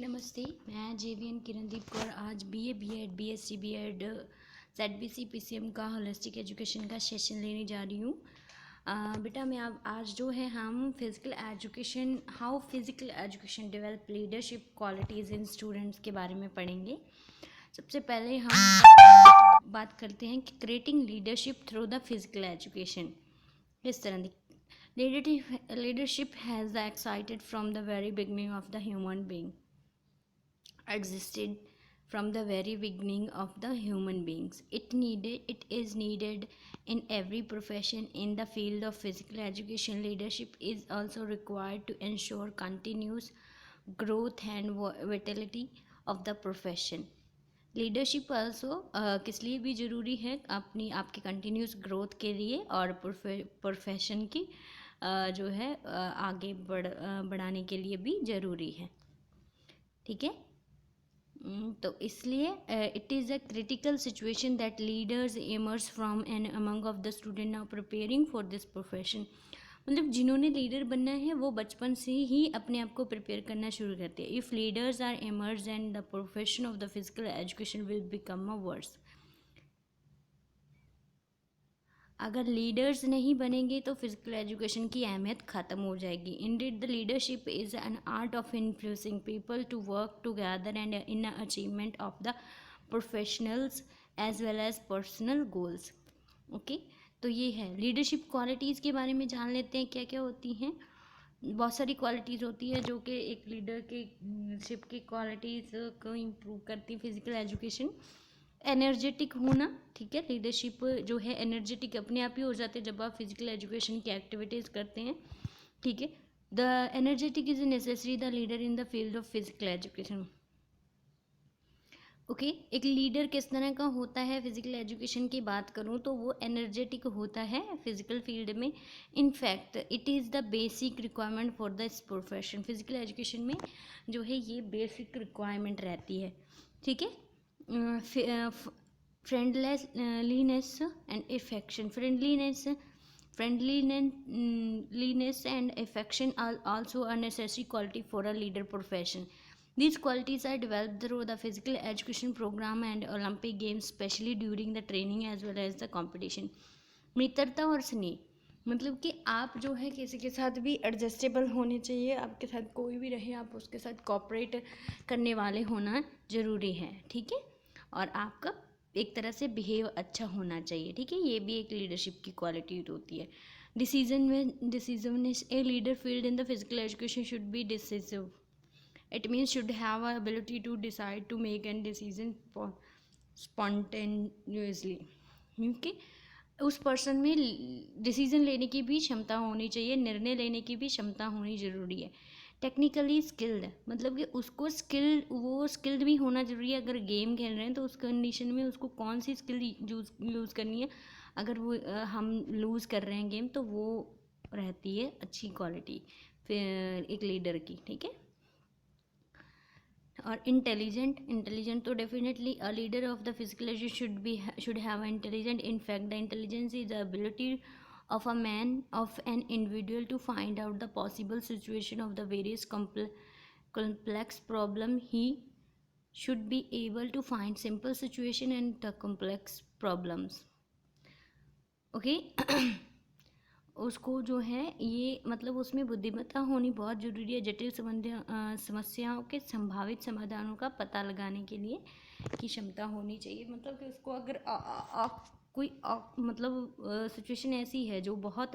नमस्ते, मैं जेवीएन किरणदीप कौर आज BA, BEd, BSc, BEd, ZBC, PCM का होलिस्टिक एजुकेशन का सेशन लेने जा रही हूँ। बेटा मैं अब आज जो है हम physical education, how physical education develop leadership qualities in students के बारे में पढ़ेंगे। सबसे पहले हम बात करते हैं कि creating leadership through the physical education किस तरह दी। Leadership has excited from the very beginning of the human being. Existed from the very beginning of the human beings. It is needed in every profession. In the field of physical education, leadership is also required to ensure continuous growth and vitality of the profession. Leadership also किस लिए भी ज़रूरी है, आपके continuous growth के लिए और profession की जो है आगे बढ़ाने के लिए भी ज़रूरी है। ठीक है, तो इसलिए it is a critical situation that leaders emerge from and among of the student now preparing for this profession. मतलब जिन्होंने लीडर बनना है वो बचपन से ही अपने आप को प्रिपेयर करना शुरू करते हैं। If leaders are emerge and the profession of the physical education will become a worse. अगर लीडर्स नहीं बनेंगे तो फिजिकल एजुकेशन की अहमियत ख़त्म हो जाएगी। Indeed the leadership is an art of influencing people to work together and in achievement of the professionals as well as personal goals. Okay, तो ये है लीडरशिप क्वालिटीज़ के बारे में जान लेते हैं क्या क्या होती हैं। बहुत सारी क्वालिटीज़ होती है जो कि एक लीडर के शिप की क्वालिटीज़ को इम्प्रूव करती है फिजिकल एजुकेशन। एनर्जेटिक होना, ठीक है, लीडरशिप जो है एनर्जेटिक अपने आप ही हो जाते हैं जब आप फिजिकल एजुकेशन की एक्टिविटीज़ करते हैं। ठीक है, the energetic is necessary the leader in the field of physical education. Okay, एक लीडर किस तरह का होता है फिजिकल एजुकेशन की बात करूँ तो वो एनर्जेटिक होता है फिजिकल फील्ड में। In fact it is the basic requirement for this profession. Physical education में जो है ये बेसिक रिक्वायरमेंट रहती है। ठीक है, friendliness and affection. Friendliness and affection are also a necessary quality for a leader profession. These qualities are developed through the physical education program and Olympic Games, especially during the training as well as the competition. मित्रता और स्नेह, मतलब कि आप जो है किसी के साथ भी एडजस्टेबल होने चाहिए, आपके साथ कोई भी रहे आप उसके साथ कोऑपरेट करने वाले होना ज़रूरी है। ठीक है, और आपका एक तरह से बिहेव अच्छा होना चाहिए। ठीक है, ये भी एक लीडरशिप की क्वालिटी होती है। Decisiveness, a leader field in the physical education should be decisive. It means should have a ability to decide, to make a decision spontaneously. क्योंकि उस पर्सन में डिसीजन लेने की भी क्षमता होनी चाहिए, निर्णय लेने की भी क्षमता होनी ज़रूरी है। टेक्निकली स्किल्ड, मतलब कि उसको स्किल्ड भी होना ज़रूरी है। अगर गेम खेल रहे हैं तो उस कंडीशन में उसको कौन सी स्किल यूज़ करनी है। अगर वो हम लूज़ कर रहे हैं गेम तो वो रहती है अच्छी क्वालिटी फिर एक लीडर की। ठीक है, और इंटेलिजेंट तो definitely a leader of the physical education should have intelligent. In fact the intelligence is the ability of an individual to find out the possible situation of the various complex problem. He should be able to find simple situation and the complex problems. Okay. उसको जो है ये मतलब उसमें बुद्धिमत्ता होनी बहुत ज़रूरी है जटिल समस्याओं के संभावित समाधानों का पता लगाने के लिए की क्षमता होनी चाहिए। मतलब कि उसको अगर कोई मतलब सिचुएशन ऐसी है जो बहुत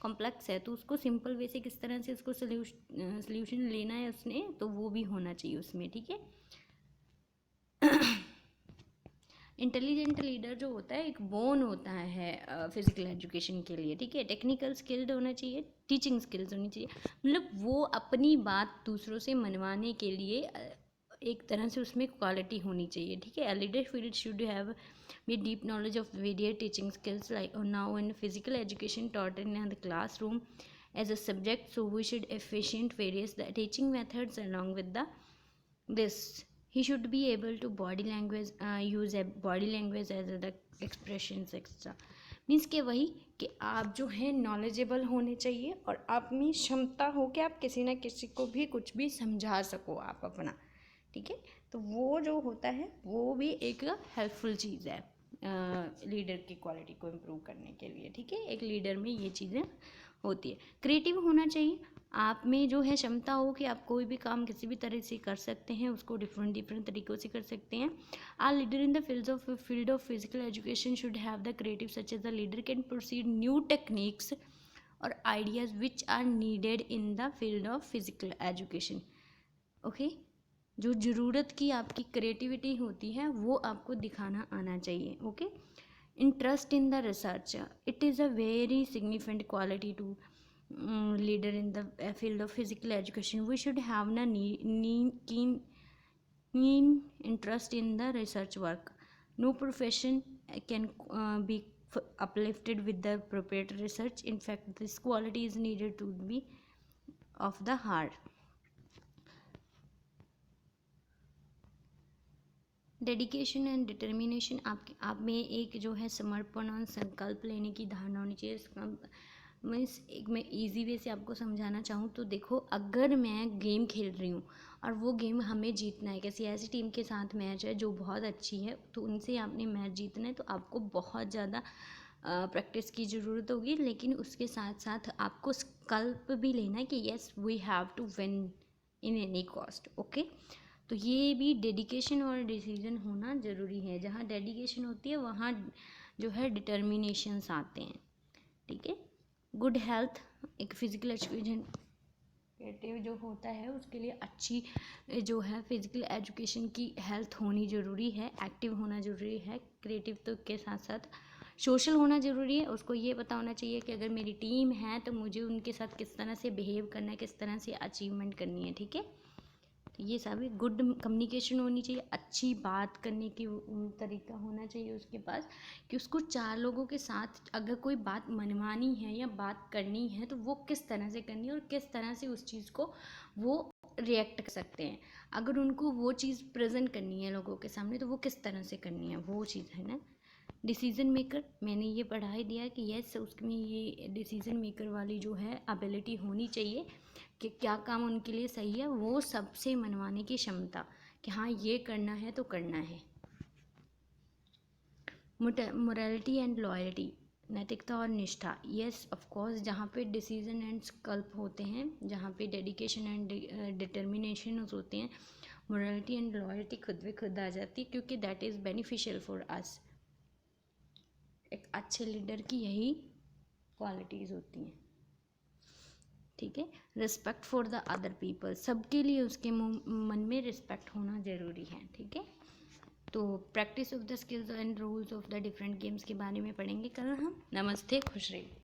कॉम्प्लेक्स है तो उसको सिंपल वे से किस तरह से उसको सल्यूशन लेना है उसने, तो वो भी होना चाहिए उसमें। ठीक है, इंटेलिजेंट लीडर जो होता है एक बोन होता है फिजिकल एजुकेशन के लिए। ठीक है, टेक्निकल स्किल्ड होना चाहिए, टीचिंग स्किल्स होनी चाहिए, मतलब वो अपनी बात दूसरों से मनवाने के लिए एक तरह से उसमें क्वालिटी होनी चाहिए। ठीक है, leader field should have be deep knowledge of various teaching skills like now in physical education taught in the classroom as a subject, so we should efficient various the teaching methods along with the this. He should be able to use a body language as the expressions extra. Means के वही कि आप जो है knowledgeable होने चाहिए और आप में क्षमता हो कि आप किसी ना किसी को भी कुछ भी समझा सको आप अपना। ठीक है। तो वो जो होता है वो भी एक हेल्पफुल चीज़ है लीडर की क्वालिटी को इम्प्रूव करने के लिए, ठीक है। एक लीडर में ये चीज़ें होती है। क्रिएटिव होना चाहिए, आप में जो है क्षमता हो कि आप कोई भी काम किसी भी तरह से कर सकते हैं, उसको डिफरेंट डिफरेंट तरीक़ों से कर सकते हैं। A leader in the field of physical education should have the creative such as the leader can proceed new techniques और ideas which are needed in the field of physical education. Okay, जो ज़रूरत की आपकी creativity होती है वो आपको दिखाना आना चाहिए। Okay, interest in the research, it is a very significant quality to leader in the field of physical education. We should have a keen interest in the research work. No profession can be uplifted with the appropriate research. In fact, this quality is needed to be of the heart. Dedication and determination, आप में एक जो है समर्पण और संकल्प लेने की धारणा होनी चाहिए। इसका मीन्स एक मैं इजी वे से आपको समझाना चाहूँ तो देखो, अगर मैं गेम खेल रही हूँ और वो गेम हमें जीतना है, किसी ऐसी टीम के साथ मैच है जो बहुत अच्छी है, तो उनसे आपने मैच जीतना है, तो आपको बहुत ज़्यादा प्रैक्टिस की ज़रूरत होगी। लेकिन उसके साथ साथ आपको संकल्प भी लेना है कि yes we have to win in any cost. Okay, तो ये भी डेडिकेशन और डिसीजन होना ज़रूरी है। जहाँ डेडिकेशन होती है वहाँ जो है डिटर्मिनेशंस आते हैं, ठीक है। गुड हेल्थ, एक फिज़िकल एजुकेशन क्रिएटिव जो होता है उसके लिए अच्छी जो है फिज़िकल एजुकेशन की हेल्थ होनी ज़रूरी है, एक्टिव होना ज़रूरी है। क्रिएटिव तो के साथ साथ सोशल होना ज़रूरी है। उसको ये पता होना चाहिए कि अगर मेरी टीम है तो मुझे उनके साथ किस तरह से बिहेव करना है, किस तरह से अचीवमेंट करनी है, ठीक है। तो ये सभी गुड कम्युनिकेशन होनी चाहिए, अच्छी बात करने की तरीका होना चाहिए उसके पास, कि उसको चार लोगों के साथ अगर कोई बात मनवानी है या बात करनी है तो वो किस तरह से करनी है और किस तरह से उस चीज़ को वो रिएक्ट कर सकते हैं। अगर उनको वो चीज़ प्रेजेंट करनी है लोगों के सामने तो वो किस तरह से करनी है, वो चीज़ है ना। डिसीज़न मेकर, मैंने ये पढ़ा ही दिया कि यस उसमें ये डिसीज़न मेकर वाली जो है एबिलिटी होनी चाहिए कि क्या काम उनके लिए सही है, वो सबसे मनवाने की क्षमता कि हाँ ये करना है तो करना है। मोरालिटी एंड लॉयल्टी, नैतिकता और निष्ठा, यस ऑफ कोर्स, जहाँ पे डिसीजन एंड संकल्प होते हैं, जहाँ पे डेडिकेशन एंड डिटर्मिनेशन होते हैं, मोरालिटी एंड लॉयल्टी खुद ब खुद आ जाती है, क्योंकि that is beneficial for us. एक अच्छे लीडर की यही क्वालिटीज़ होती हैं, ठीक है। Respect for the other people, सबके लिए उसके मन में रिस्पेक्ट होना ज़रूरी है, ठीक है। तो practice of the skills and rules of the different games के बारे में पढ़ेंगे कल हम। नमस्ते, खुश रहिए।